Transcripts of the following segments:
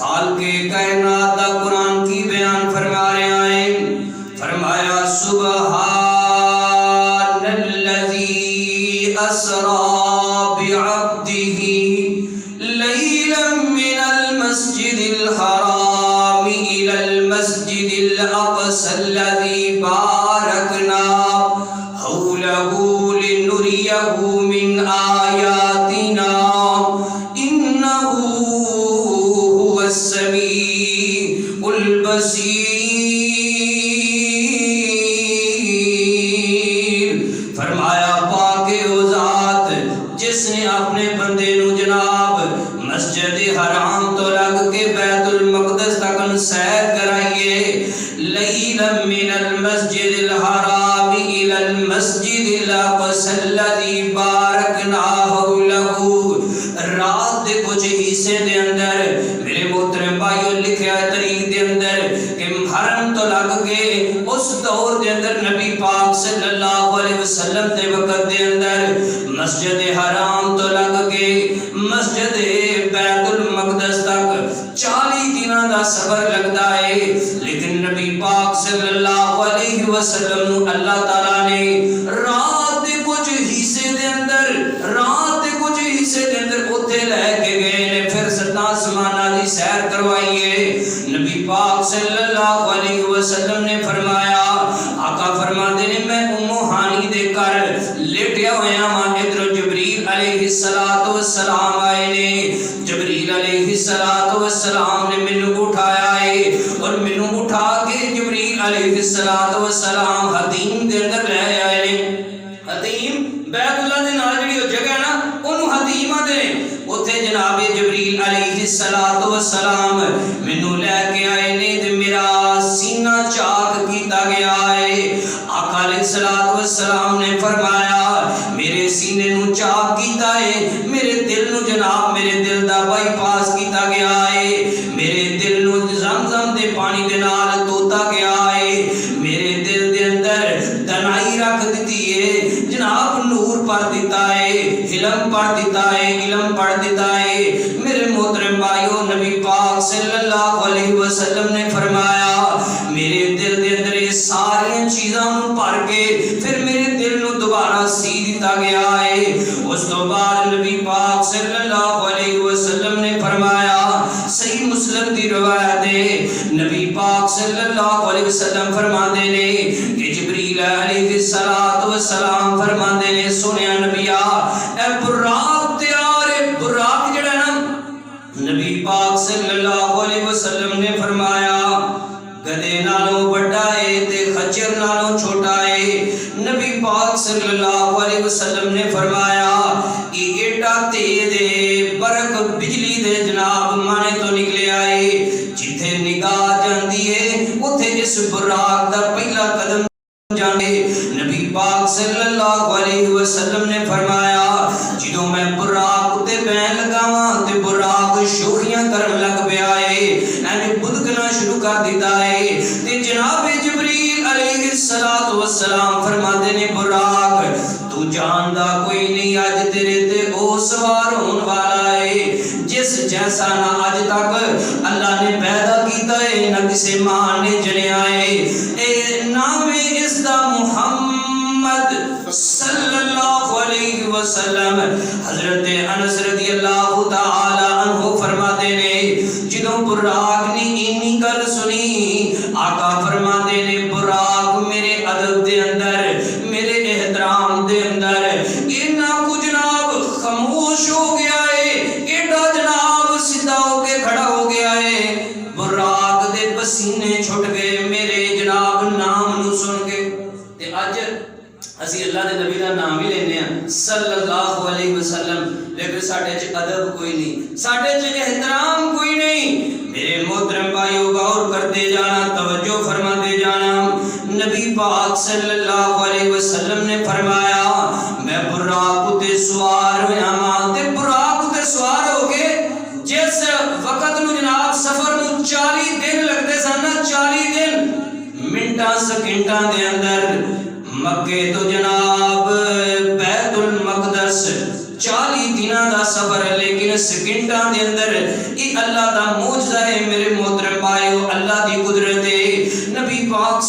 خالق کائنات دا قرآن کی بیان فرما رہے ہیں. فرمایا سبحان الذی اسرا بعبدہ لیلا من المسجد الحرام الى المسجد الاقصى الذي باركنا حوله لنريه من آياتنا إنه هو السميع البصير. فرمایا پاک او ذات جس نے اپنے بندے نو جناب مسجد حرام تو لگ کے بیت المقدس تک سیر کرائیے. لیلا من المسجد الحرام الى المسجد الاقصى الذي باركنا حوله. رات دے کچھ حصے دے اندر میرے محترم بھائیو لکھیا ہے تاریخ دے اندر کہ حرم تو لگ کے اس دور دے اندر نبی پاک صلی اللہ علیہ وسلم دے وقت دے اندر مسجد حرام تو لگ کے مسجد بیت المقدس تک 40 دنوں دا سفر لگتا ہے. لیکن نبی پاک صلی اللہ علیہ وسلم نو اللہ تعالیٰ نے رات دے کچھ حصے دے اندر اتھے لے کے گئے نے. پھر ستاں آسماناں دی سیر کروائیے. نبی پاک صلی اللہ علیہ وسلم نے فرمایا آقا فرماتے نے میں ام ہانی دے کر لیٹیا ہویا ہاں. ادھر جبریل علیہ السلام آئے نے. جبریل علیہ السلام نے مینوں اٹھایا ہے اور مینوں اٹھا کے جبریل علیہ السلام حتیم دے اندر لے آئے نے. حتیم بیت اللہ دے نال جڑی او جگہ ہے نا اونوں حتیم آندے نے. اوتھے جناب جبریل علیہ السلام مینوں لے کے آئے نے تے میرا سینہ چاک کیتا گیا ہے. آقا علیہ السلام نے فرمایا میرے سینے نو چاک کیتا ہے. میرے دل نو جناب میرے دل دا بائی پاس کیتا گیا ہے. میرے دل نو زمزم دے پانی دے نال توتا گیا ہے. میرے دل دے اندر دنائی رکھ دیتی ہے جناب. نور پڑھ دیتا ہے, علم پڑھ دیتا ہے, علم پڑھ دیتا ہے. میرے محترم بھائیو نبی پاک صلی اللہ علیہ وسلم نے فرمایا میرے دل دے اندر یہ ساری چیزاں پڑھ کے پھر میرے دل نو دوبارہ سی دیتا گیا ہے. اس تو بعد نبی پاک صلی اللہ علیہ وسلم نے فرمایا صحیح مسلم دی روایت ہے نبی پاک صلی اللہ علیہ وسلم فرماتے نے کہ جبریل علیہ السلام فرماتے نے سنیا نبیا اے براق تیار ہے. براق جڑا نا نبی پاک صلی اللہ علیہ وسلم نے فرمایا گدے نالوں بڑا ہے تے خچر نالوں چھوٹا ہے. نبی پاک صلی اللہ علیہ وسلم نے فرمایا یہ ایڈا تیز ہے برق بجلی دے جناب مانے تو نکلے آئے. جتھے نگاہ جاندی ہے اتھے اس براق دا پہلا قدم جانے. نبی پاک صلی اللہ علیہ وسلم نے فرمایا جدوں میں براق تے بین لگاواں تے براق شوخیاں کرن لگ پیا ہے یعنی بدکنا شروع کر دیتا ہے. تے جناب جبریل علیہ السلام فرماتے نے براق تو جاندا کوئی نہیں اج تیرے تے او سوار ہون والا ہے جس جیسا نہ اج تک اللہ نے پیدا کیتا ہے نہ کسی ماں نے جنیا ہے. اے نام اس دا محمد صلی اللہ علیہ وسلم. حضرت انس رضی اللہ تعالی عنہ فرماتے نے جدوں براق نے اینی گل سنی آقا فرماتے نے براق میرے ادب دے اندر میرے احترام دے اندر اینا کو جناب خاموش ہو گیا ہے ایڈا جناب سیدھا ہو کے کھڑا ہو گیا ہے. براق دے پسینے چھٹ گئے میرے جناب نام نو سن کے. تے اج اسی اللہ دے نبی دا نام ہی لینے ہیں صلی اللہ علیہ وسلم لیکن ساڈے چ ادب کوئی نہیں ساڈے چ احترام کوئی نہیں. میرے محترم بھائیو غور کرتے جانا توجہ فرماتے جانا. نبی پاک صلی اللہ علیہ وسلم نے فرمایا میں براق تے سوار ہویا ہاں تے براق تے سوار ہو کے جس وقت نو جناب سفر نو 40 دن لگتے سن 40 دن منٹاں سیکنڈاں دے اندر مکے تو جناب بیت المقدس 40 دنوں دا سفر ہے لیکن سیکنڈاں دے اندر یہ اللہ دا معجزہ ہے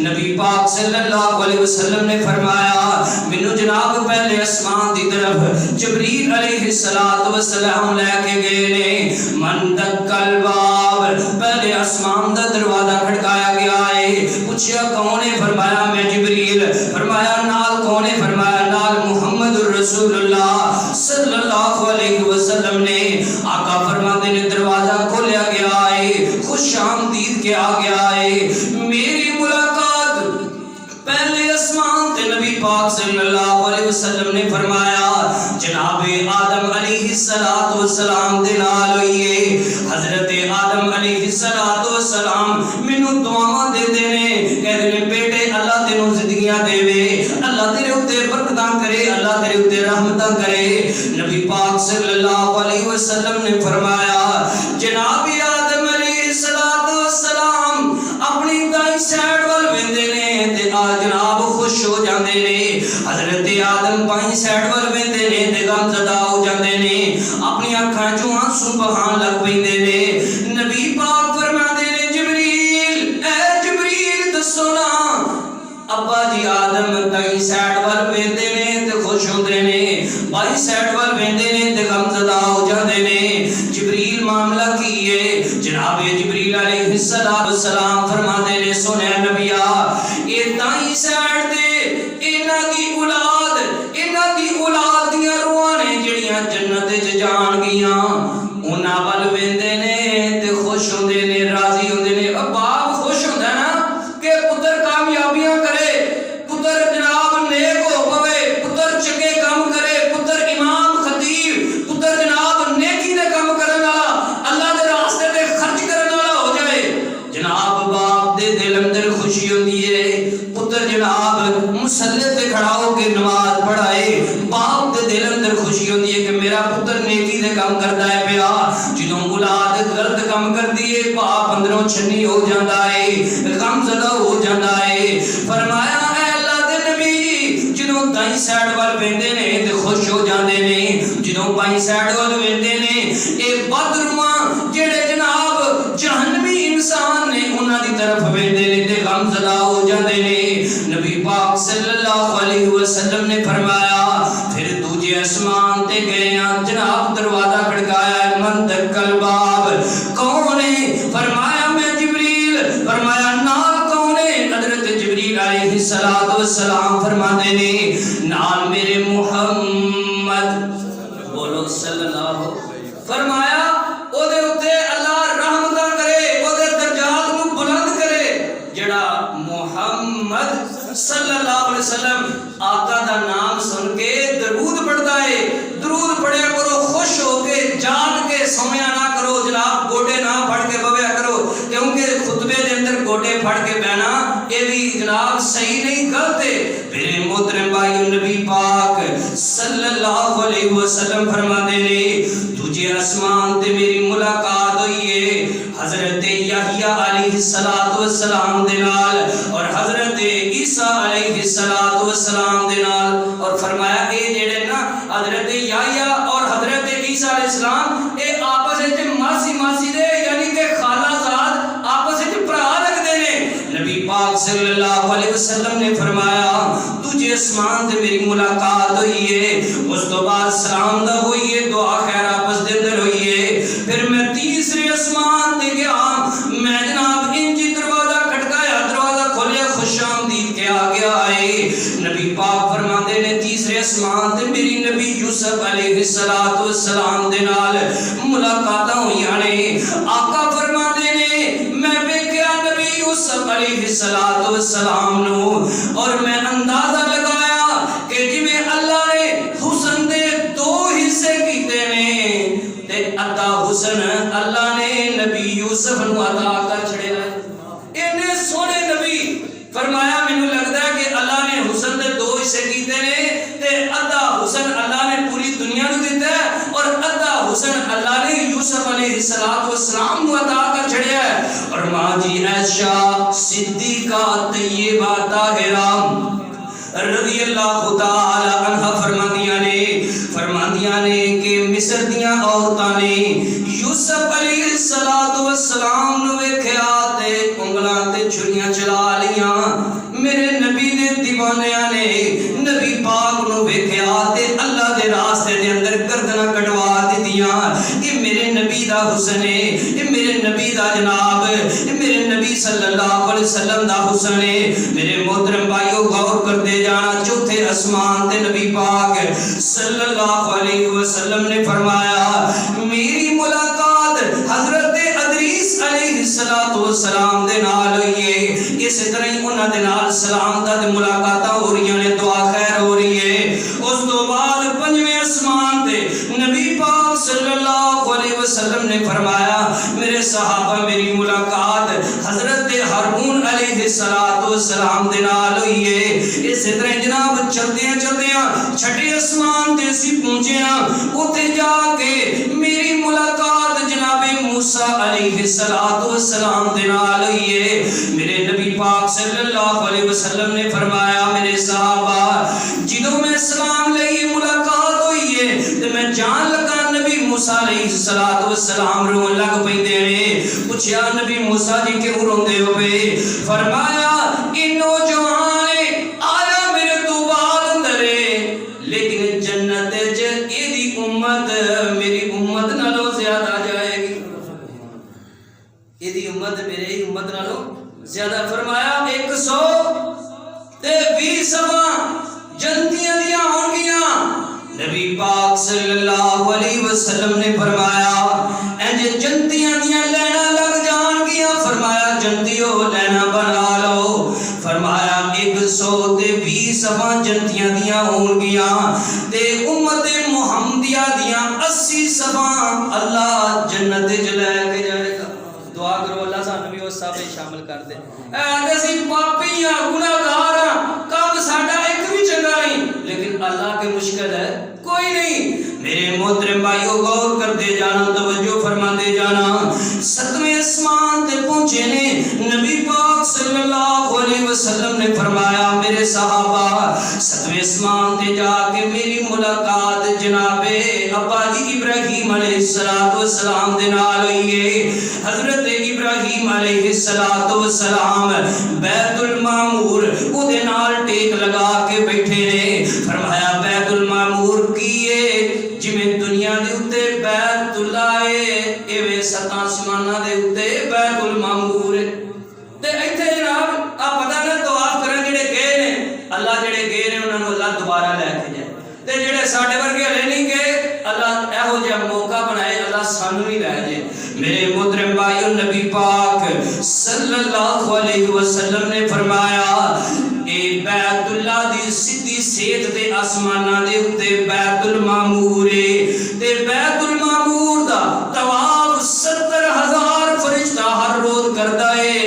نبی پاک صلی اللہ علیہ وسلم نے فرمایا منو جناب پہلے اسمان دی طرف جبریل علیہ السلام لے کے گئے نے من دکل باب پہلے اسمان دا دروازہ کھڑکایا گیا ہے پوچھا کون ہے فرمایا میں جبریل فرمایا نال کون ہے فرمایا نال محمد رسول اللہ صلی اللہ علیہ وسلم نے آقا فرماتے نے دروازہ کھولیا گیا ہے خوش آمدید کیا گیا ہے میری ملاقات پہلے اسمان تے نبی پاک صلی اللہ علیہ وسلم نے فرمایا جناب آدم علیہ السلام دے نال ہوئی ہے حضرت آدم علیہ السلام مینوں دعاواں دے نے کہتے نے بیٹے اللہ تینوں زندگیاں دے وے اللہ تیرے اوتے برکتاں کرے اللہ تیرے اوتے رحمتاں کرے نبی پاک صلی اللہ علیہ وسلم نے فرمایا جناب آدم علیہ السلام اپنی دائیں سائیڈ ول ویندے نے تے جناب خوش ہو جاندے نے حضرت آدم بائیں سائیڈ ول ویندے نے تے غم زدہ ہو جاندے نے اپنی اکھاں چوں آنسو بہان لگ پیندے نے نبی پاک فرماندے نے جبریل اے جبریل دسو نا ابا جی آدم دائیں سائیڈ ول ویندے نے تے خوش ہوندے نے بائیں سائیڈ ول ویندے نے تے غم زدہ ہو جاندے نے جبریل معاملہ کی ہے جناب جبریل علیہ السلام فرماتے نے سونے نبیا یہ دائیں سائیڈ تے انہاں دی اولاد دیاں روحاں نے جڑیاں جنت وچ جان گیاں انہاں ول ویندے نے تے خوش ہوندے نے راضی ہوندے نے باپ خوش ہوندا نا کہ پتر کامیابیاں کرے پتر جناب نیک ہو پوے پتر چنگے کام کرے پتر امام خطیب پتر جناب نیکی دے کام کرن والا اللہ دے راستے تے خرچ کرن والا ہو جائے جناب باپ دے دل اندر خوشی ہوندی ہے پتر جناب مصلی تے کھڑا ہو کے نماز پڑھائے باپ دے دل اندر خوشی ہوندی ہے کہ میرا پتر نیکی دے کام کردا ہے پیا جدوں اولاد غلط کام کردی ہے باپ اندروں چھنی ہو جاندا ہے غم زدہ ہو جاندا ہے فرمایا اے اللہ دے نبی جدوں دائیں سائیڈ ول ویندے نے تے خوش ہو جاندے نے جدوں بائیں سائیڈ ول ویندے نے اے بدرواں جڑے جناب جہنمی انسان نے انہاں دی طرف ویندے نے تے غم زدہ ہو جاندے نے نبی پاک صلی اللہ علیہ وسلم نے فرمایا پھر دوجے اسمان تے گئے جناب دروازہ کھڑکایا من دکل باب کون ہے فرمایا میں جبریل فرمایا نال کون ہے حضرت جبریل علیہ السلام فرماتے نے نال میرے محمد بولو صلی اللہ فرمایا او دے اوتے اللہ رحمتاں کرے او دے درجات نو بلند کرے جڑا محمد صلی اللہ علیہ وسلم آقا دا نام سن کے درود پڑھتا ہے درود پڑھیا کرو خوش ہو کے جان کے سویا نہ کرو جناب گوڑے نہ پھڑ کے بویا کرو کیونکہ خطبے دے اندر گوڑے پھڑ کے بہنا یہ بھی جناب صحیح نہیں غلط ہے میرے محترم بھائیو نبی پاک صلی اللہ علیہ وسلم فرماتے نے تجھے اسمان تے میری ملاقات ہوئی ہے حضرت یحییٰ علیہ السلام دے نال اور حضرت عیسیٰ علیہ السلام دے نال اور فرمایا اے جڑے نا حضرت یحییٰ اور حضرت عیسیٰ علیہ السلام اے آپس وچ ماسی دے یعنی کہ خالہ زاد آپس وچ بھرا لگدے نے نبی پاک صلی اللہ علیہ وسلم نے فرمایا تجھے اسمان تے میری ملاقات ہوئی ہے اس تو بعد سلام دا ہوئی ہے دعا خیر آپس دے اندر ہوئی ہے پھر میں تیسرے اسمان تے گیا میں جناب انجی دروازہ کھٹکایا دروازہ کھولیا خوش آمدید کیا گیا ہے نبی پاک فرماتے نے تیسرے اسمان تے میری نبی یوسف علیہ السلام دے نال ملاقاتاں ہوئیاں نے آقا فرماتے نے میں ویکھیا نبی یوسف علیہ السلام نو اور میں اندازہ لگایا کہ جویں اللہ نے حسن دے دو حصے کیتے نے تے عطا حسن اللہ نے نبی یوسف نو عطا کر چھڑیا اینے سونے نبی فرمایا مینوں لگدا ہے کہ اللہ نے حسن دے دو حصے کیتے نے تے عطا حسن اللہ نے پوری دنیا نو دتا ہے اور عطا حسن اللہ نے یوسف علیہ السلام نو عطا کر چھڑیا ہے اور ماں جی عائشہ صدیقہ طیبہ طاہرہ رضی اللہ تعالی عنہ فرماندیاں نے کہ مصر دیاں عورتاں نے یوسف علیہ السلام نو ویکھیا تے انگلاں تے چھریاں چلا لیاں دا حسن ہے، یہ میرے نبی دا جناب، یہ میرے نبی صلی اللہ علیہ وسلم دا حسن ہے۔ میرے محترم بھائیو غور کرتے جانا، چوتھے آسمان تے نبی پاک صلی اللہ علیہ وسلم نے فرمایا میری ملاقات حضرت ادریس علیہ السلام دے نال ہوئی ہے، اس طرح ہی انہاں دے نال سلام دا تے ملاقاتاں ہو رہی ہیں، دعا خیر ہو رہی ہے۔ اس تو بعد پنجویں آسمان تے نبی پاک صلی اللہ علیہ وسلم نے فرمایا میرے صحابہ میری ملاقات حضرت ہارون علیہ السلام دے نال ہوئی ہے۔ اس طرح جناب چلدیاں چلدیاں چھٹے آسمان تے اسی پہنچے ہاں، اوتھے جا کے میری ملاقات جناب موسیٰ علیہ السلام دے نال ہوئی ہے۔ میرے نبی پاک صلی اللہ علیہ وسلم نے فرمایا میرے صحابہ جدوں میں سلام لئی ملاقات ہوئی ہے تے میں جان لگا نبی موسیٰ علیہ السلام رون لگ پیندے نے۔ پوچھیا نبی موسیٰ جی کیوں روندے ہوئے؟ فرمایا ان نوجوان آیا میرے تو بعد اندر ہے، لیکن جنت وچ ایدی امت میری امت نالوں زیادہ جائے گی، ایدی امت میری امت نالوں زیادہ۔ فرمایا 120 جنتیاں دیاں ہون گیاں۔ نبی پاک صلی اللہ علیہ وسلم نے فرمایا انج جنتیاں دیاں لینا لگ جان گیاں۔ فرمایا جنتیوں لینا بنا لو۔ فرمایا 120 جنتیاں دیاں ہون گیاں تے امت محمدیہ دیاں 80 صفاں اللہ جنت وچ لے کے جائے گا۔ دعا کرو اللہ سانوں بھی اس صاحب شامل کر دے۔ اے اسی پاپی ہاں گناہگار ہاں، کم ساڈا ایک بھی چنگا نہیں، لیکن اللہ کے مشکل ہے کوئی نہیں۔ میرے محترم بھائیو غور کرتے جانا، توجہ فرماتے جانا۔ 7ویں آسمان تے پہنچے نے، نبی پاک صلی اللہ علیہ وسلم نے فرمایا میرے صحابہ 7ویں آسمان تے جا کے میری ملاقات جناب ابا جی ابراہیم علیہ السلام دے نال ہوئی ہے۔ حضرت ابراہیم علیہ السلام بیت المعمور او دے نال ٹیک لگا کے بیٹھے نے۔ فرمایا بیت المعمور کیے جویں دنیا دے اوتے بیت اللہ ہے، ایویں 7 آسماناں دے اوتے بیت المعمور ہے۔ تے ایتھے جناب آ پتہ نہ طواف کرن جڑے گئے نے، اللہ جڑے گئے نے انہاں نوں اللہ دوبارہ لے کے جائے، تے جڑے ساڈے ورگے ہلے نہیں گئے اللہ ایہو جہا موقع بنائے اللہ سانوں بھی لے جائے۔ میرے محترم بھائیو نبی پاک صلی اللہ علیہ وسلم نے فرمایا اے بیت اللہ دی سیدھی سیت تے آسماناں دے اوتے بیت المعمور ہے، تے بیت المعمور دا طواف 70,000 فرشتہ ہر روز کردا ہے،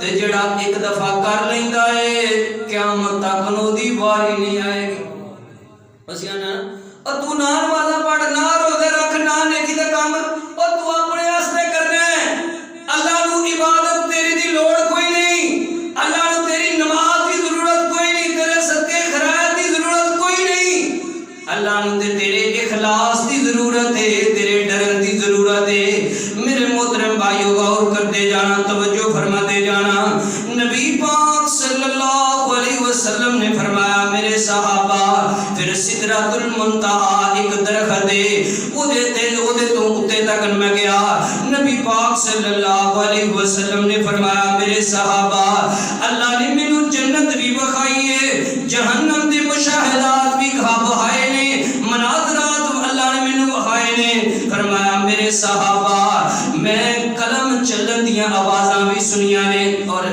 تے جڑا ایک دفعہ کر لیندا ہے قیامت تک نو دی واری نہیں آئے گی۔ بس یا نا اور تو نہ نمازاں پڑھ، نہ روزے رکھ، نہ نیکی دا کام، اور تو اپنے واسطے کرنا ہے۔ اللہ نو عبادت تیری دی لوڑ کوئی نہیں، اللہ نو تیری نماز دی ضرورت کوئی نہیں، تیرے صدقے خیرات دی ضرورت کوئی نہیں، اللہ نو تیرے اخلاص دی ضرورت ہے، تیرے ڈرن دی ضرورت ہے۔ میرے محترم بھائیو غور کرتے جانا، توجہ فرماتے جانا۔ نبی پاک صلی اللہ علیہ وسلم نے فرمایا میرے صحابہ پھر سدرۃ المنتہا ایک درخت ہے، اودے تو اوتے تک میں گیا۔ نبی پاک صلی اللہ علیہ وسلم نے فرمایا میرے صحابہ اللہ نے مینوں جنت بھی بخائی ہے، جہنم دے مشاہدات بھی بخائے نے، مناظرات اللہ نے مینوں بخائے نے۔ فرمایا میرے صحابہ میں قلم چلن دیاں آوازاں بھی سنیاں نے، اور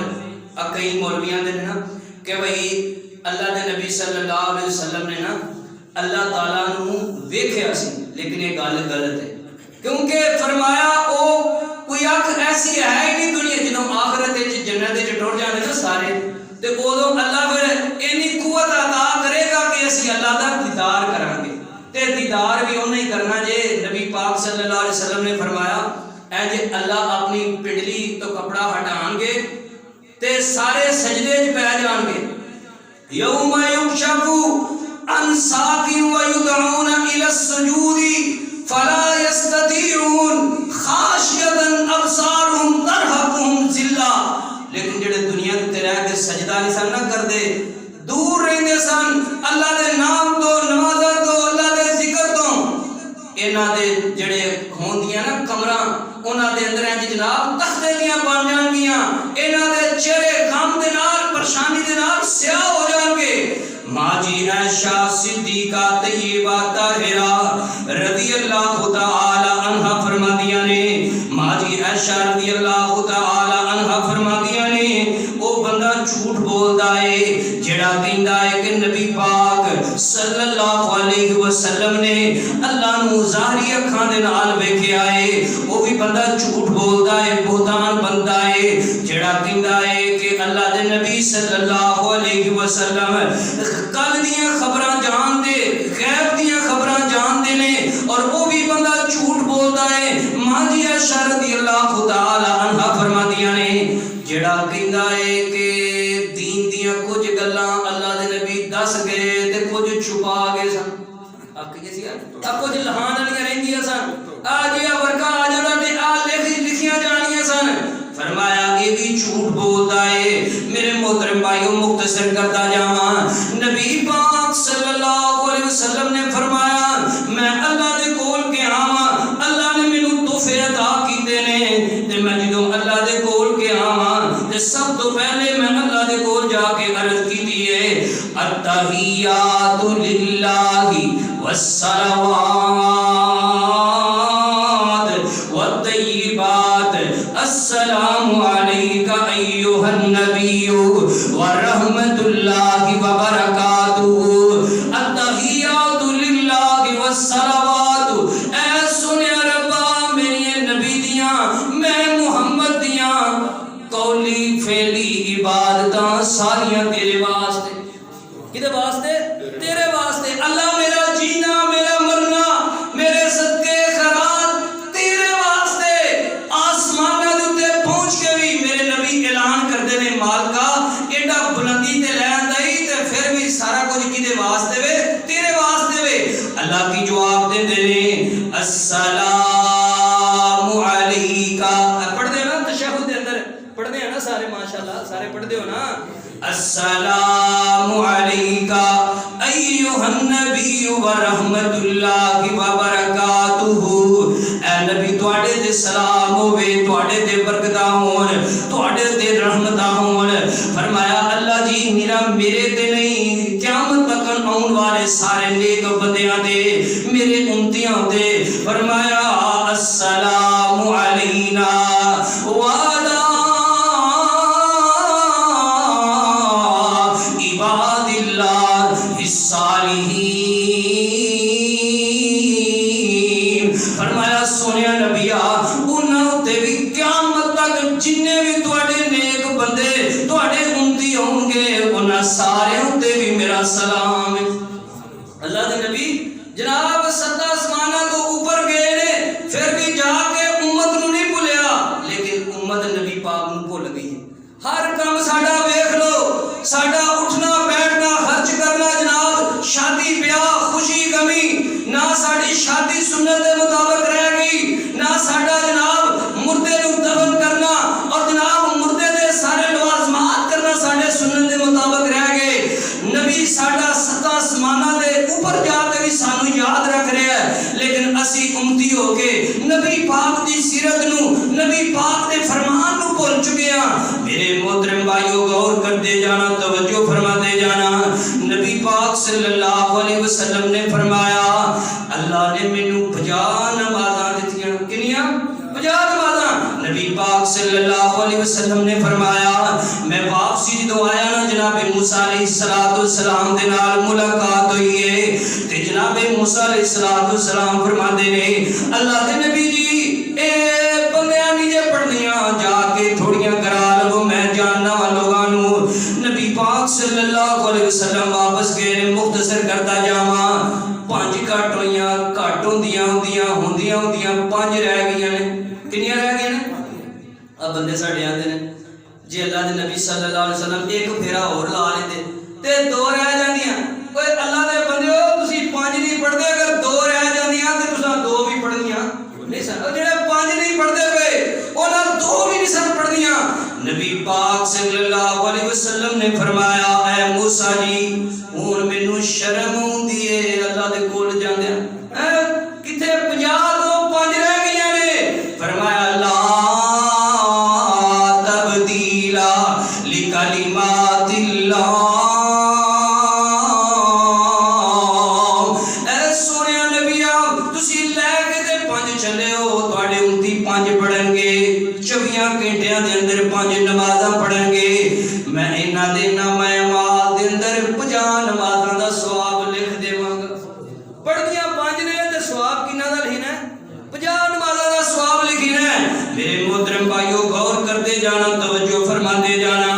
کئی مولویاں دے نا کہ بھئی اللہ دے نبی صلی اللہ علیہ وسلم نے نا اللہ تعالیٰ نو ویکھیا سی، لیکن یہ گل غلط ہے، کیونکہ فرمایا او کوئی اکھ ایسی ہے ہی نہیں دنیا جنوں آخرت وچ جنت وچ ٹر جانے نا سارے، تے اودوں اللہ پھر اینی قوت عطا کرے گا کہ اسی اللہ دا دیدار کران گے، تے دیدار بھی انہیں ہی کرنا جے نبی پاک صلی اللہ علیہ وسلم نے فرمایا اے جے اللہ اپنی پنڈلی تو کپڑا ہٹان گے تے سارے سجدے وچ پے جان گے۔ یوم یکشف عن ساق ویدعون الی السجود فلا یستطیعون خاشعۃ ابصارهم ترہقهم ذلہ، لیکن جڑے دنیا تے رہ کے سجدہ نہیں سن نہ کردے، دور رہندے سن اللہ دے نام تو، نمازاں تو، اللہ دے ذکر تو، انہاں دے جڑے ہوندیاں نا کمراں انج جناب تختے دیاں بن جان گیاں انہاں دے چہرے غم دے نال پریشانی دے نال سیاہ ہو جان گے ماں جی عائشہ صدیقہ طیبہ طاہرہ رضی اللہ تعالی عنہا فرمادیاں نے ماں جی عائشہ رضی اللہ تعالی عنہا فرمادیاں نے او بندہ جھوٹ بولدا ہے جڑا کہندا ہے کہ نبی پاک صلی اللہ علیہ وسلم نے اللہ نو ظاہری اکھاں دے نال ویکھیا ہے او بھی بندہ جھوٹ بولدا ہے بہتان بندا ہے جڑا کہندا ہے کہ اللہ دے نبی صلی اللہ علیہ وسلم کل دیاں خبراں جان دے غیب دیاں خبراں جان دے نے اور وہ بھی بندہ جھوٹ بولدا ہے ماں جی عائشہ رضی اللہ تعالی عنہا فرمادیاں نے جڑا کہندا ہے کہ دین دیاں کچھ گلاں اللہ دے نبی دس گئے تے کچھ چھپا گئے سن کچھ لہان والیاں رہندیاں سن آ جیا ورکا آ جانا تے آ لکھیاں جانیاں سن فرمایا یہ بھی جھوٹ بولدا ہے میرے محترم بھائیو مختصر کرتا جاواں نبی پاک صلی اللہ علیہ وسلم نے فرمایا میں اللہ دے کول گیا ہاں اللہ نے مینوں تحفے عطا کیتے نے تے میں جدوں اللہ دے کول گیا ہاں تے سب تو پہلے میں اللہ دے کول جا کے عرض کیتی ہے التحیات للہ والصلوات والطیبات السلام علیک ایھا النبی ورحمۃ اللہ وبرکاتہ التحیات للہ والصلوات اے سنیا ربا میرے نبی دیاں میں محمد دیاں قولی فعلی عبادتاں ساریاں تیرے واسطے کدے واسطے تیرے واسطے اللہ میرا جینا میرا مرنا میرے صدقے خیرات تیرے واسطے آسمانہ دے اوتے پہنچ کے بھی میرے نبی اعلان کردے نے مالکا ایڈا بلندی تے لین دئی تے پھر بھی سارا کچھ کدے واسطے وے تیرے واسطے وے اللہ کی جواب دے نے السلام علیکا پڑھ دے نا تشہد دے اندر پڑھ دے نا سارے ماشاءاللہ سارے پڑھ دے ہو نا السلام علیکا ایھا النبی ورحمۃ اللہ وبرکاتہ اے نبی تواڈے تے سلام ہوے تواڈے تے برکتاں ہون تواڈے تے رحمتاں ہون فرمایا اللہ جی میرے تے نہیں قیامت تک آਉਣ والے سارے نیک بندیاں تے میرے امتیاں تے فرمایا السلام علینا وعلی فرمایا سونیا نبیا انہاں تے بھی قیامت تک جننے بھی تواڈے نیک بندے تواڈے امتی ہون گے انہاں سارے تے بھی میرا سلام ہے اللہ دے نبی جناب ستا آسماناں تو اوپر گئے نے پھر بھی جا کے امت نو نہیں بھولیا لیکن امت نبی پاک نو بھول گئی ہر کام ساڈا ویکھ لو ساڈا اٹھنا بیٹھنا خرچ کرنا جناب شادی بیاہ خوشی غمی نہ ساڈی شادی سنت دے مطابق رہ گئی نہ ساڈا جناب مردے نو دفن کرنا اور جناب مردے دے سارے لوازمات کرنا ساڈے سنت دے مطابق رہ گئے نبی ساڈا ستا آسماناں دے اوپر جا کے بھی سانو یاد رکھ رہا ہے لیکن اسی امتی ہو کے نبی پاک دی سیرت نو نبی پاک دے فرمان نو بھول چکے ہاں میرے محترم بھائیو غور کرتے جانا توجہ فرماتے جانا نبی پاک صلی اللہ علیہ وسلم نے فرمایا اللہ نے مینوں 50 نمازاں دتیاں کنیاں 50 نمازاں نبی پاک صلی اللہ علیہ وسلم نے فرمایا میں واپسی جدوں آیا نا جناب موسیٰ علیہ السلام دے نال ملاقات ہوئی ہے تے جناب موسیٰ علیہ السلام فرماندے نے اللہ دے نبی جی اے بندیاں نہیں جے پڑھنیاں جا کے تھوڑیاں کرا لو میں جاننا وا لوگاں نو نبی پاک صلی اللہ علیہ وسلم واپس گئے نے مختصر کرتا جاواں 5 گھٹ ہویاں گھٹ ہوندیاں 5 رہ گئیاں نے کنیاں رہ گئیاں نے اب بندے ساڈے آندے نے جی اللہ دے نبی صلی اللہ علیہ وسلم ایک پھیرا اور لا لیندے تے 2 رہ جاندیاں اوے اللہ دے بندیو تسی 5 نہیں پڑھدے اگر 2 رہ جاندیاں تے تساں 2 بھی پڑھنیاں نہیں سن جڑے 5 نہیں پڑھدے پے انہاں 2 بھی نہیں سن پڑھنیاں نبی پاک صلی اللہ علیہ وسلم نے فرمایا اے موسیٰ جی ہن مینوں شرم اوندی ہے اللہ دے کول جاندیاں کتے 50 تو 5 رہ گئیاں نے فرمایا اللہ اے سونے نبیا تسی لے کے تے 5 چلے ہو تواڈے امتی 5 پڑھن گے 24 گھنٹیاں دے اندر 5 نمازاں پڑھن گے میں انہاں دے نام اعمال دے اندر 50 نمازاں دا ثواب لکھ دیواں گا پڑھدیاں 5 نے تے ثواب کنا دا لکھنا ہے 50 نمازاں دا ثواب لکھنا ہے میرے محترم بھائیو غور کرتے جانا توجہ فرماتے جانا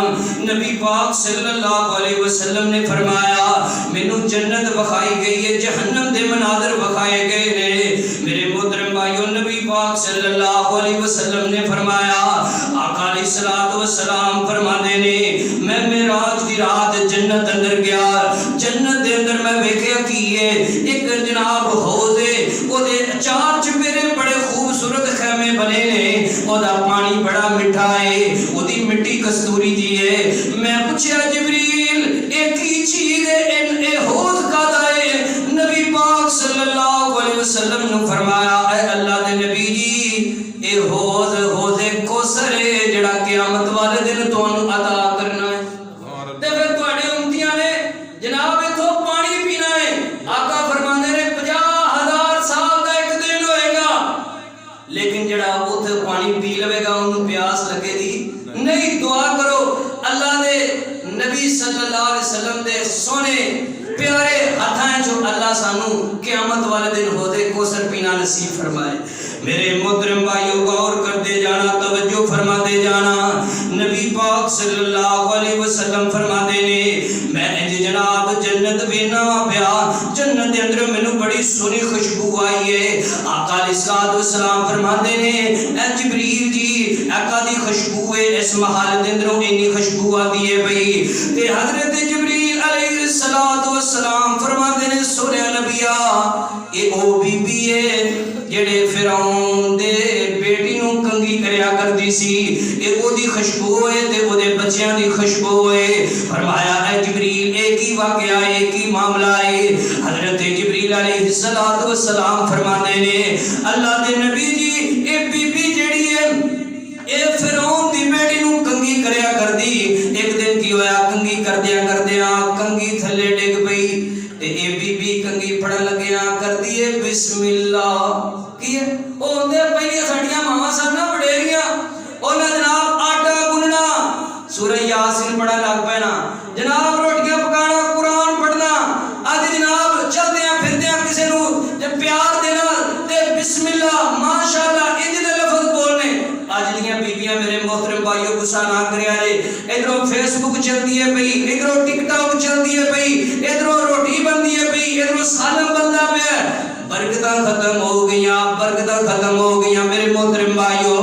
نبی پاک صلی اللہ علیہ وسلم نے فرمایا مینوں جنت بخائی گئی ہے جہنم دے مناظر بخائے گئے نے میرے محترم بھائیو نبی پاک صلی اللہ علیہ وسلم نے فرمایا آقا علیہ الصلوۃ والسلام فرماتے نے میں معراج دی رات جنت اندر گیا جنت دے اندر میں ویکھیا کی ہے ایک جناب حوض ہے او دے 4 چپیرے بڑے خوبصورت خیمے بنے نے او دا پانی بڑا میٹھا ہے او دی مٹی کستوری دی ہے میں پوچھیا جبریل ایک ہی چیز ہے اے حوض کا ہے نبی پاک صلی اللہ علیہ وسلم نے فرمایا اے اللہ دے نبی جی اے حوض کوثر ہے جڑا قیامت والے دن تانوں عطا کرنا ہے تے پھر تواڈے امتیاں نے جناب اتھوں پانی پینا ہے آقا فرماندے نے 50,000 سال دا ایک دن ہوئے گا لیکن جڑا اوتھے پانی پی لوے گا اونوں پیاس لگے دی نہیں دعا کرو اللہ دے نبی صلی اللہ علیہ وسلم دے سونے پیارے ہاتھاں جو اللہ سانو قیامت والے دن ہوتے کوثر پینا نصیب فرمائے میرے محترم بھائیو غور کرتے جانا توجہ فرماتے جانا نبی پاک صلی اللہ علیہ وسلم فرماتے نے میں جناب جنت وینا پیا جنت دے اندر مینوں بڑی سونی خوشبو آئی ہے آقا علیہ الصلوۃ والسلام فرماتے نے اے جبریل جی آقا دی خوشبو ہے اس محل دے اندر اینی خوشبو آتی ہے بھئی تے حضرت جبریل علیہ الصلوۃ والسلام فرماتے نے سونے نبیا اے او بی بی ہے جڑے فرعون دے بیٹی نوں کنگھی کریا کردی سی اے او دی خوشبو ہے تے او دے بچیاں دی خوشبو ہے فرمایا اے جبریل ایک ہی واقعہ ایک ہی معاملہ ہے حضرت جبریل علیہ الصلوۃ والسلام فرماتے نے اللہ دے نبی جی اے بی بی جڑی ہے اے فرعون دی بیٹی نوں کنگھی کریا کردی ایک دن کی ہویا کنگھی کردیاں کنگھی تھلے ڈگ پئی تے اے بی بی کنگھی پڑھن لگیا کردی ہے بسم اللہ کی ہے او ہوندے پہلی ساڈیاں ماواں سن نا وڈیریاں انہاں جناب آٹا گننا سورہ یاسین پڑھن لگ پینا جناب روٹیاں پکانا قرآن پڑھنا اج جناب چلدیاں پھردیاں کسے نوں تے پیار دینا تے بسم اللہ ماشاءاللہ انج دے لفظ بولنے اج دیاں بیبییاں میرے محترم بھائیو غصہ نہ کریا جے ادھروں فیس بک چلدی ہے پئی ادھروں ٹک ٹاک چلدی ہے پئی ادھروں روٹی بندی ہے پئی ادھروں سالن بندا پیا برکتاں ختم ہو گئیاں میرے محترم بھائیو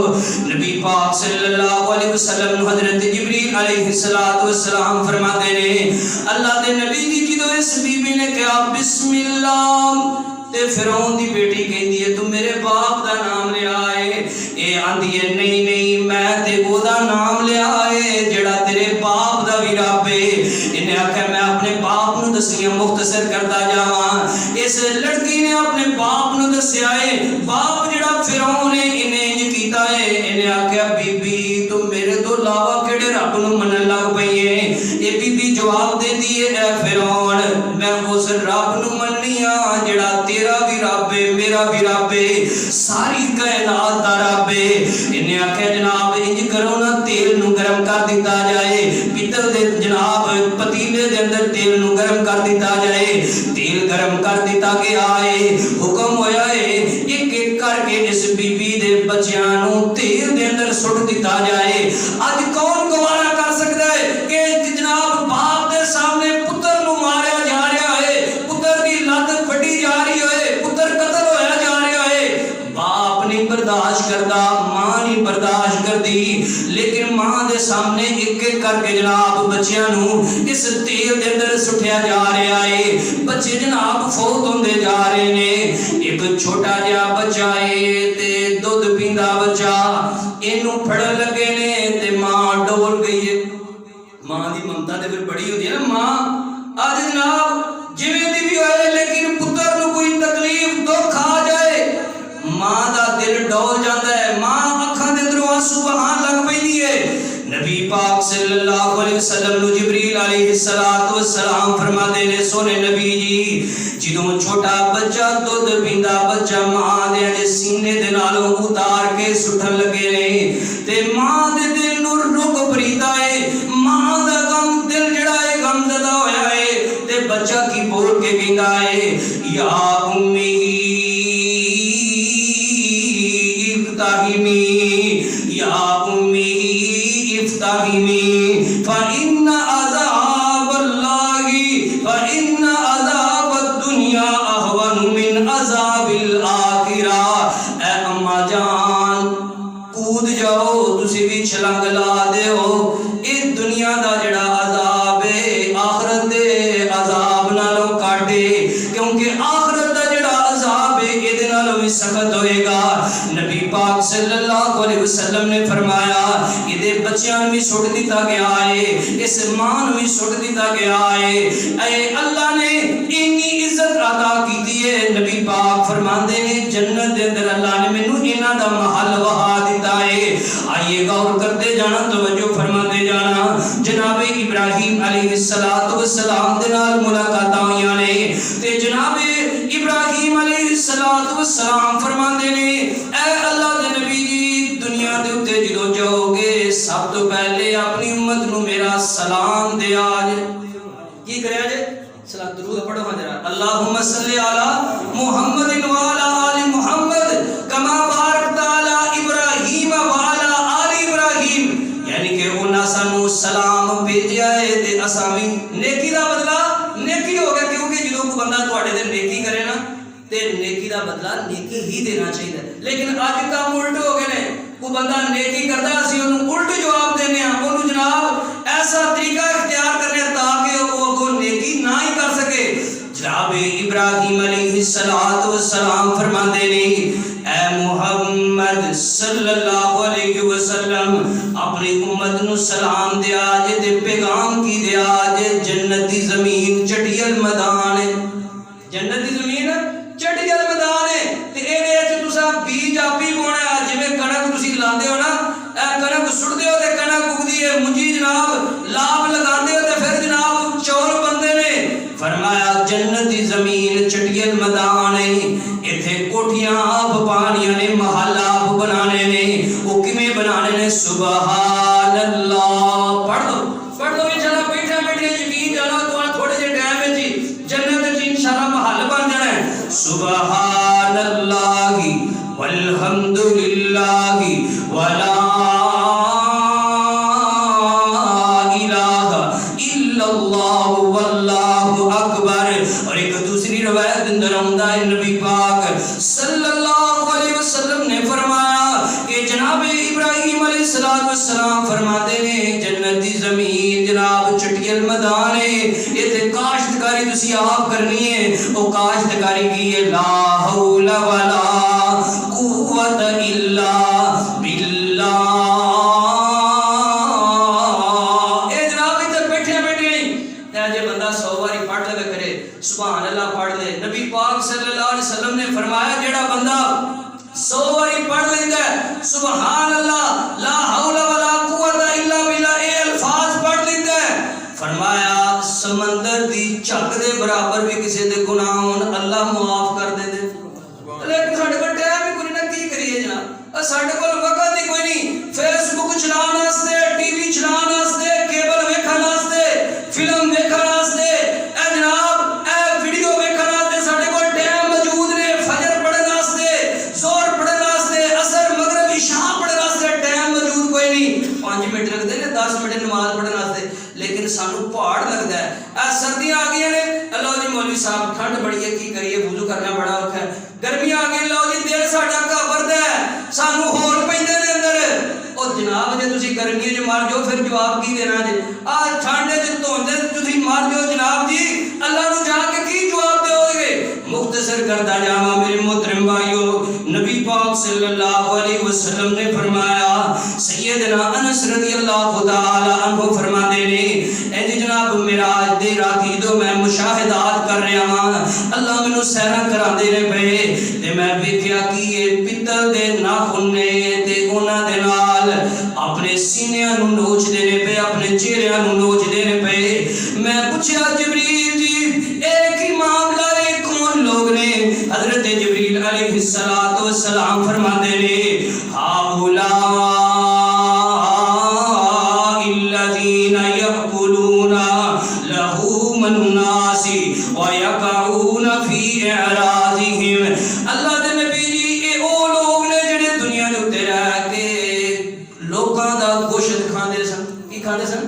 نبی پاک صلی اللہ علیہ وسلم حضرت جبریل علیہ الصلوۃ والسلام فرماتے نے اللہ دے نبی جی جدوں اس بی بی نے کہا بسم اللہ تے فرعون دی بیٹی کہندی ہے تو میرے باپ دا نام لیا ہے اے آندی ہے نہیں میں تے او دا نام لیا ہے جڑا تیرے باپ دا وی رب ہے انہیں آکھیا میں اپنے باپ نو دسیاں مختصر کرتا جاواں اس لڑکی نے اپنے باپ نو دسیا ہے باپ جڑا فرعون ہے انہیں انج کیتا ہے انہیں آکھیا بی بی تو میرے تو علاوہ کیڑے رب نو منن لگ پئی ہے اے بی بی جواب دیندی ہے اے فرعون میں اس رب نو مننی ہاں جڑا تیرا بھی رب ہے میرا بھی رب ہے ساری کائنات دا رب ہے انہیں آکھیا جناب انج کرو نا تیل نو گرم کر دیتا جائے پیتل دے جناب پتیلے دے اندر تیل نو گرم کر دیتا جائے تیل گرم کر دیتا گیا ہے حکم ہویا ہے ایک ایک کر کے اس بی بی دے بچیاں نو تیل دے اندر سٹ دیتا جائے اج کون گوارا کر سکتا ہے کہ جناب باپ دے سامنے پتر نو ماریا جا رہا ہے پتر دی لت پھٹی جا رہی ہے پتر قتل ہویا جا رہا ہے باپ نہیں برداشت کرتا ماں نہیں برداشت کرتی لیکن ماں دے سامنے ایک ایک کر کے جناب بچیاں نو اس تیل دے اندر سٹیا جا رہا ہے بچے جناب فوت ہوندے جا رہے نے ایک چھوٹا جہا بچہ ہے تے دودھ پیندا بچہ اینو پھڑن لگے نے تے ماں ڈول گئی ہے ماں دی ممتا تے پھر بڑی ہوندی ہے نا ماں اج جناب جویں دی بھی ہوئے لیکن پتر نو کوئی تکلیف دکھ آ جائے ماں دا دل ڈول جاندا ہے ماں اکھاں دے اندروں آنسو بہان لگ پیندی ہے نبی پاک صلی اللہ علیہ وسلم نو جبریل علیہ السلام فرماتے نے سونے نبی جی جدوں چھوٹا بچہ دودھ پیندا بچہ ماں دے سینے دے نالوں اتار کے سٹن لگے نے تے ماں دے دل نو رک پریتا ہے ماں دا غم دل جڑا ہے غم زدہ ہویا ہے تے بچہ کی بول کے کہندا ہے یا امی یا امی افتحمی فإن عذاب اللہ فإن عذاب الدنیا احون من عذاب الآخرہ اے اماں جان کود جاؤ تسی بھی چھلانگ لا دے ہو اس دنیا دا جڑا عذاب ہے آخرت دے عذاب نالوں کاٹے کیونکہ آخرت دا جڑا عذاب ہے یہ نالوں بھی سخت ہوئے گا نبی پاک صلی اللہ علیہ وسلم نے فرمایا یہ بچیاں بھی سٹ دیتا گیا ہے اس مان بھی سٹ دیتا گیا ہے اے اللہ نے انی عزت عطا کی دیئے نبی پاک فرماندے نے جنت دے اندر اللہ نے میں نو انہ دا محل وہا دیتا ہے آئیے غور کرتے جانا توجہ فرماتے جانا جناب ابراہیم علیہ السلام دنال ملاقات آئیاں نے تے جناب ابراہیم علیہ السلام فرماندے نے اے اللہ دے نبی جی دنیا دے اتے جدو جاؤ گے سب تو پہلے اپنی امت نو میرا سلام دے آج کی کرے آج سلام درود پڑھو ہاں جرا اللہم صلی علی محمد وعلا آل محمد کما بارکت علی ابراہیم وعلا آل ابراہیم یعنی کہ انہا سانو سلام بھیجیا ہے تے اسامی نیکی دا بدلہ نیکی ہو گیا کیونکہ جدو کو بندہ تو آڑے دے نیکی کرے نا تے نیکی دا بدلہ نیکی ہی دینا چاہیے لیکن آج کام الٹ ہو گئے نے وہ بندہ نیکی کرتا ہے اسی انہوں الٹ جواب دینے ہیں انہوں جناب ایسا طریقہ اختیار کرنے تاکہ وہ نیکی نہ ہی کر سکے جناب ابراہیم علیہ السلام فرما دینے اے محمد صلی اللہ علیہ وسلم اپنی امت نو سلام دیا جے دے پیغام کی دیا جے جنتی زمین چٹیل میدان ہے جنتی زمین چٹیل میدان ہے تے اے دے وچ تساں بیج آپی بونا جویں کنک تسی لاندے ہو نا اے کنک سٹدے ہو تے کنک اگدی ہے منجی جناب لاب لگاندے ہو تے پھر جناب چول بندے نے فرمایا جنتی زمین چٹیل میدان ہے ایتھے کوٹھیاں آپ پانیاں نے محل آپ بنانے نے وہ کیویں بنانے نے سبحان اللہ پڑھ دو انشاءاللہ بیٹھے بیٹھے یقین جانا تو تھوڑے سے ٹائم میں جی جنت وچ انشاءاللہ محل بن جانا ہے سبحان اللہ والحمد للہ ولا الہ الا اللہ واللہ اکبر اور ایک دوسری روایت اندر آمدہ ہے نبی پاک صلی اللہ علیہ وسلم نے فرمایا کہ جناب ابراہیم علیہ السلام فرماتے ہیں جنتی زمین جناب چٹیل میدان ہے یہ تے کاشتکاری تسی آپ کرنی ہے وہ کاشتکاری کی ہے لا حول ولا قوت الا باللہ اے جناب ادھر بیٹھے بیٹھے نہیں اے جے بندہ 100 باری پڑھ لے کرے سبحان اللہ پڑھ لے نبی پاک صلی اللہ علیہ وسلم نے فرمایا جیڑا بندہ 100 باری پڑھ لیندہ ہے سبحان اللہ لا حول ولا قوت الا باللہ اے الفاظ پڑھ لیندہ ہے فرمایا سمندر دی چک دے برابر بھی کسی دے گناہوں اللہ معاف کر دے دے لیکن ساڑھے کو ٹائم ہی کوئی نہ کی کریے جناب ساڑھے کو وقت ہی کوئی نہیں فیس بک چلانا ستے ٹی وی چلانا ستے کیبل ویکھانا ستے فلم ویکھانا ستے اے جناب اے ویڈیو ویکھانا ستے ساڑھے کو ٹائم موجود نے فجر پڑھنا ستے زور پڑھنا ستے اثر مغرب عشاء پڑھنا ستے ٹائم موجود کوئی نہیں 5 منٹ لگ دے 10 منٹ نماز پڑھنا ستے لیکن سانو پہاڑ لگ ہے اے سردیاں آ گئی ہیں اللہ جی مولوی صاحب ٹھنڈ بڑی ہے کی کریے وضو کرنا بڑا اوکھا ہے گرمی آ گئی اللہ جی دل ساڈا کابرد ہے سانو ہور پیندے نے اندر او جناب جے تسی گرمی جو مر جو پھر جواب کی دینا جے آ ٹھنڈے جو دھوندے تسی مر جو جناب جی اللہ نو جا کے کی جواب دے گے مختصر کرتا جاواں میرے محترم بھائیو نبی پاک صلی اللہ علیہ وسلم نے فرمایا سیدنا انس رضی اللہ تعالی عنہ فرماتے نے اے جناب معراج دے راتی دو میں مشاہدات کر رہا ہاں اللہ مینوں سیرا کراندے نے پے تے میں ویکھیا کہ یہ پتل دے ناخن نے تے انہاں دے نال اپنے سینیاں نوں نوچ دے نے پے اپنے دے چہریاں نوں نوچدے نے پئے۔ میں پوچھیا جبریل جی ایک ہی معاملہ ہے کون لوگ نے؟ حضرت جبریل علیہ السلام فرماندے نے ہاؤلاء الذین یأکلون لحوم الناس ویقعون فی اعراضہم۔ اللہ دے نبی جی اے او لوگ نے جڑے دنیا دے اوتے رہ کے لوکاں دا گوشت کھاندے سن۔ کی کھاندے سن؟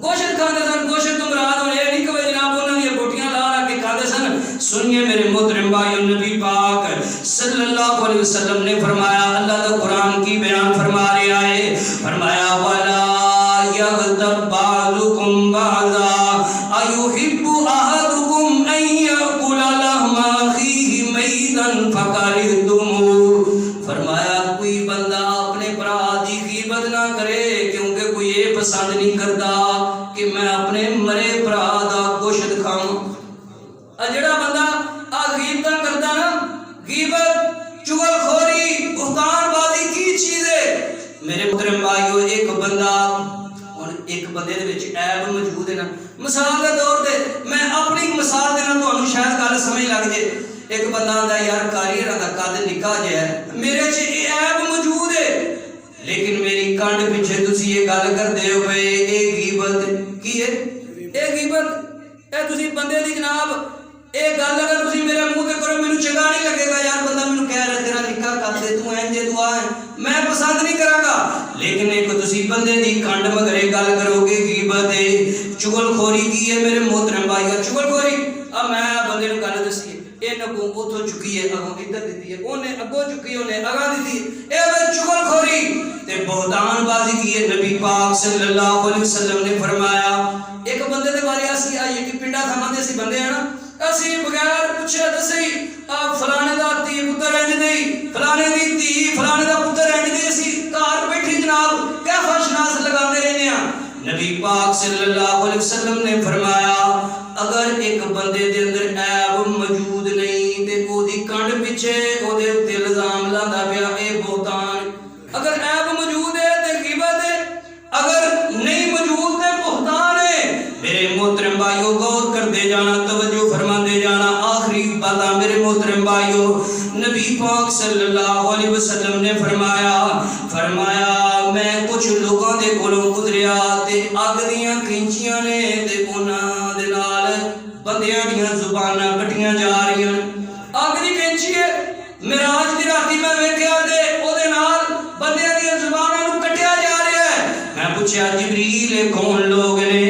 گوشت کھاندے سن۔ گوشت تو مراد ہونے یہ نہیں کہ جناب انہاں دی بوٹیاں لا لا کے کھاندے سن۔ سنیے میرے محترم بھائیو، نبی پاک صلی اللہ علیہ وسلم نے فرمایا، اللہ دا قرآن کی بیان فرما رہا ہے، فرمایا وَلَا يَغْتَبْ بَعْضُكُمْ بَعْضًا أَيُحِبُّ أَحَدُكُمْ أَن يَأْكُلَ لَحْمَ أَخِيهِ مَيْتًا فَكَرِهْتُمُوهُ۔ فرمایا کوئی بندہ اپنے برا دی غیبت نہ کرے، کیونکہ کوئی یہ پسند نہیں کرتا کہ میں اپنے مرے برا دا گوشت کھاؤں۔ جڑا بندہ غیبت کرتا نا، غیبت، چغل خوری، بہتان بازی کی چیز ہے میرے محترم بھائیو۔ ایک بندہ اور ایک بندے دے وچ عیب موجود ہے نا، مثال دے طور تے میں اپنی مثال دینا تانوں شاید گل سمجھ لگ جائے۔ ایک بندہ آندا یار کاریگر دا قد نکا جیا ہے، میرے چ عیب موجود ہے، لیکن میری کانڈ پیچھے تسی یہ گل کردے ہو پے اے غیبت کی ہے؟ اے غیبت اے تسی بندے دی جناب اے گل اگر تسی میرے منہ تے کرو مینوں چنگا نہیں لگے گا، یار بندہ مینوں کہہ رہا تیرا نکاح کر دے تو اینجے دعا ہے، میں پسند نہیں کراں گا۔ لیکن ایک تسی بندے دی کانڈ مگرے گل کرو گے غیبت ہے، چغل خوری کی ہے میرے محترم بھائی۔ چغل خوری اب میں بندے نوں گل دسی اے نکو اوتھوں چکی ہے اگوں ادھر دتی ہے، اونے اگوں چکی اونے اگاں دتی ہے، اے وے چغل خوری تے بہتان بازی کی ہے۔ نبی پاک صلی اللہ علیہ وسلم نے فرمایا ایک بندے دے بارے اسی آئیے کہ پنڈا تھاواں دے سی بندے ہیں نا، اسی بغیر پوچھے دسی فلانے دا تی پتر رہن دی، فلانے دی تی فلانے دا پتر رہن دی، اسی گھر بیٹھی جناب کیفا شناس لگاندے رہنے ہاں۔ نبی پاک صلی اللہ علیہ وسلم نے فرمایا اگر ایک بندے دے اندر عیب موجود نہیں تے او دی کنڈ پیچھے او دے تے الزام لاندا پیا اے بہتان۔ اگر عیب موجود ہے تے غیبت ہے، اگر نہیں موجود تے بہتان ہے۔ میرے محترم بھائیو غور کردے جانا، توجہ فرماندے جانا۔ آخری باتاں میرے محترم بھائیو، نبی پاک صلی اللہ علیہ وسلم نے فرمایا میں کچھ لوگاں دے کولوں گزریا تے اگ دیاں کینچیاں نے تے انہاں دے نال بندیاں دیاں زباناں کٹیاں جا رہی ہیں۔ اگ دی کینچی ہے، معراج دی راتی میں ویکھیا تے او دے نال بندیاں دیاں زباناں نوں کٹیا جا رہا ہے۔ میں پوچھیا جبریل کون لوگ نے؟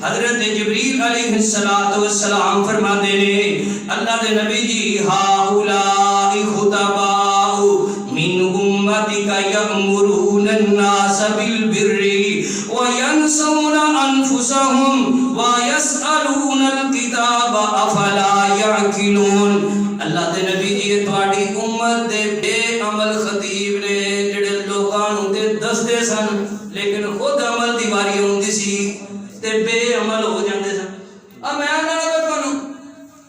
حضرت جبریل علیہ السلام فرماندے نے اللہ دے نبی جی ہاؤلاء خطباء من امتک یأمرون الناس بالبر وینسون انفسهم ویسألون الکتاب افلا یعقلون۔ اللہ دے نبی جی تواڈی امت دے بے عمل خطیب نے جڑے لوکاں نوں تے دسدے سن لیکن خود عمل دی واری ہوندی سی تے بے عمل ہو جاندے سن۔ اب میں نال تانوں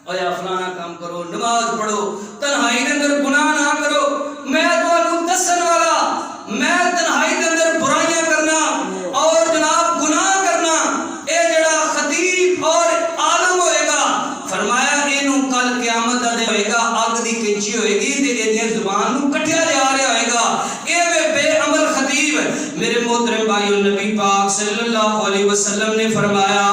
اویا فلانا کام کرو، نماز پڑھو، تنہائی دے اندر گناہ نہ کرو، میں تانوں دسن والا میں تنہائی دے اندر برائیاں کرنا اور جناب گناہ کرنا اے جڑا خطیب اور عالم ہوئے گا، فرمایا اینوں کل قیامت دا دن ہوئے گا، اگ دی کینچی ہوئے گی تے ایدیاں زبان نوں کٹیا جا رہا ہوئے گا، اے وے بے عمل خطیب۔ میرے محترم بھائیو، نبی پاک صلی اللہ علیہ وسلم نے فرمایا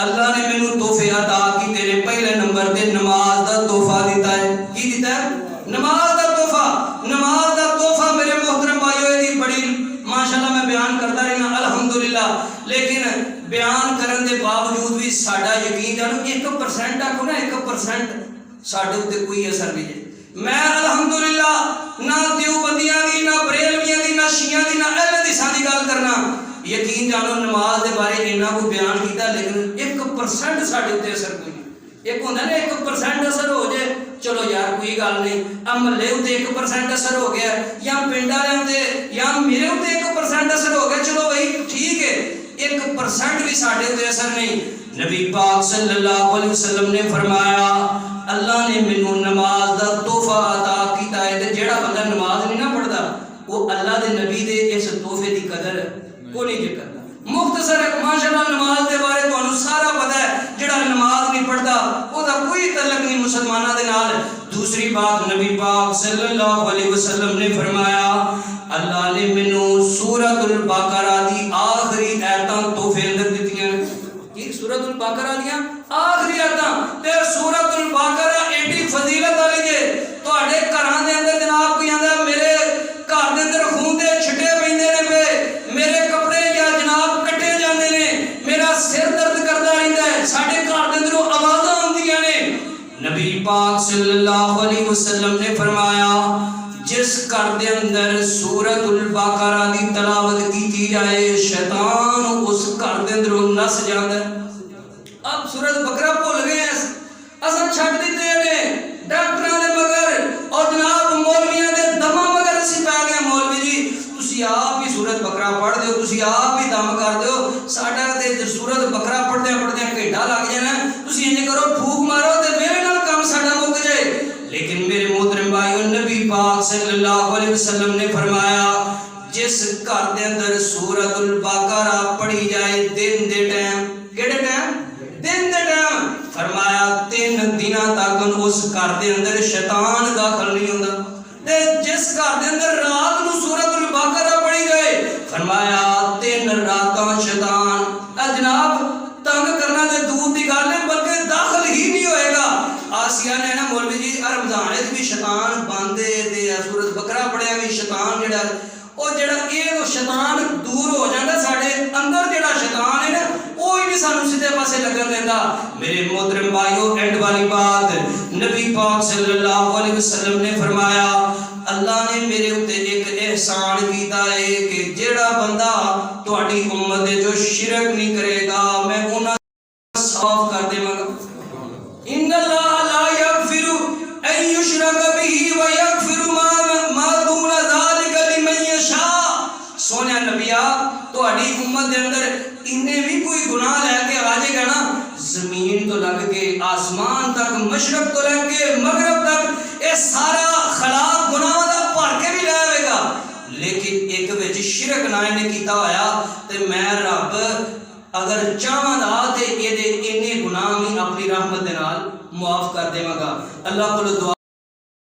اللہ نے مینوں تحفے عطا کی، تیرے پہلے نمبر تے نماز دا تحفہ دیتا ہے۔ کی دیتا ہے؟ نماز دا تحفہ۔ نماز دا تحفہ میرے محترم بھائیو ایدی بڑی ماشاءاللہ میں بیان کرتا رہنا الحمدللہ، لیکن بیان کرن دے باوجود بھی ساڈا یقین جانو 1% آکھو نا 1% ساڈے تے کوئی اثر نہیں ہے۔ میں الحمدللہ نہ دیوبندیاں دی، نہ بریلویاں دی، نہ شیعہ دی، نہ اہل حدیثاں دی گل کرنا، یقین جانو نماز دے بارے اینا کو بیان کیتا لیکن 1% ساڈے تے اثر کوئی نہیں۔ ایک ہوندا نا 1% اثر ہو جائے چلو یار کوئی گل نہیں، عملے تے 1% اثر ہو گیا یا پنڈ والوں تے یا میرے تے 1% اثر ہو گیا، چلو بھائی ٹھیک ہے، 1% بھی ساڈے تے اثر نہیں۔ نبی پاک صلی اللہ علیہ وسلم نے فرمایا اللہ نے مینوں نماز دا تحفہ عطا کیتا ہے تے جیڑا بندہ نماز نہیں نہ پڑھدا وہ اللہ دے نبی دے اس تحفے دی قدر کو نہیں کردا۔ مختصر ماشاءاللہ جڑا نماز نہیں پڑھتا وہ دا کوئی تعلق نہیں مسلمانوں دے نال۔ دوسری بات نبی پاک صلی اللہ علیہ وسلم نے فرمایا اللہ نے مینوں سورۃ البقرہ دی آخری آیتاں تحفے اندر دتیاں۔ یہ سورۃ البقرہ دیاں آخری آیتاں تے سورۃ البقرہ ایڈی فضیلت والی جے تواڈے گھراں دے اندر جناب کوئی آندا میرے گھر دے اندر خون دے چھٹے پیندے نے پے، میرے کپڑے یا جناب کٹے جاندے نے، میرا سر درد کردا رہندا ہے، ساڈے گھر دے اندر آوازاں آندیاں نے۔ نبی پاک صلی اللہ علیہ وسلم نے فرمایا جس گھر دے اندر سورۃ البقرہ دی تلاوت کیتی جائے شیطان اس گھر دے اندروں نس جاندا ہے۔ اب سورۃ بقرہ بھول گئے ہیں اساں چھڈ دتے نے ڈاکٹراں دے مگر اور جناب مولویاں دے دماں مگر اسی پا گئے مولوی جی تسی آپ ہی سورۃ بقرہ پڑھ دیو، تسی آپ ہی دم کر دیو، ساڈا تے سورۃ بقرہ پڑھدے پڑھدے گھنٹہ لگ جانا، تسی انج کرو پھوک مارو تے میرے نال کام ساڈا مک جائے۔ لیکن میرے محترم بھائیو نبی پاک صلی اللہ علیہ وسلم نے فرمایا جس گھر دے اندر سورۃ البقرہ پڑھی جائے دن دے ٹائم، کیڑے ٹائم؟ دن دے ٹائم، فرمایا 3 دنوں تک اس گھر دے اندر شیطان داخل نہیں ہوندا۔ تے جس گھر دے اندر رات نو سورۃ البقرہ پڑھی جائے فرمایا 3 راتاں شیطان جناب تنگ کرنا تے دور دی گل ہے بلکہ داخل ہی نہیں ہوئے گا۔ آسیہ نے نا مولوی جی رمضان وچ بھی شیطان باندے تے سورۃ بقرہ پڑھیا بھی شیطان جڑا او جڑا اے شیطان دور ہو جاندا، ساڈے اندر جڑا شیطان ہے نا وہ ہی نہیں سانو سیدھے پاسے لگن دیندا۔ میرے محترم بھائیو اینڈ والی بات نبی پاک صلی اللہ علیہ وسلم نے فرمایا اللہ نے میرے اوتے ایک احسان کیتا ہے کہ جڑا بندہ تہاڈی امت دے جو شرک نہیں کرے گا میں انہاں صاف کر دیواں گا۔ ان اللہ لا یغفر ان یشرک به ویغفر ما دون ذلک لمن یشاء۔ سونے نبیا تہاڈی امت دے اندر انہیں بھی کوئی گناہ لے کے آ جائے گا نا زمین تو لگ کے آسمان تک مشرق تو لگ کے مغرب تک اے سارا خلاق گناہ دا بھر کے بھی لے آئے گا، لیکن ایک وچ شرک نہ نے کیتا ہویا تے میں رب اگر چاہاں دا تے اے دے انہیں گناہ بھی اپنی رحمت دے نال معاف کر دیواں گا۔ اللہ کو دعا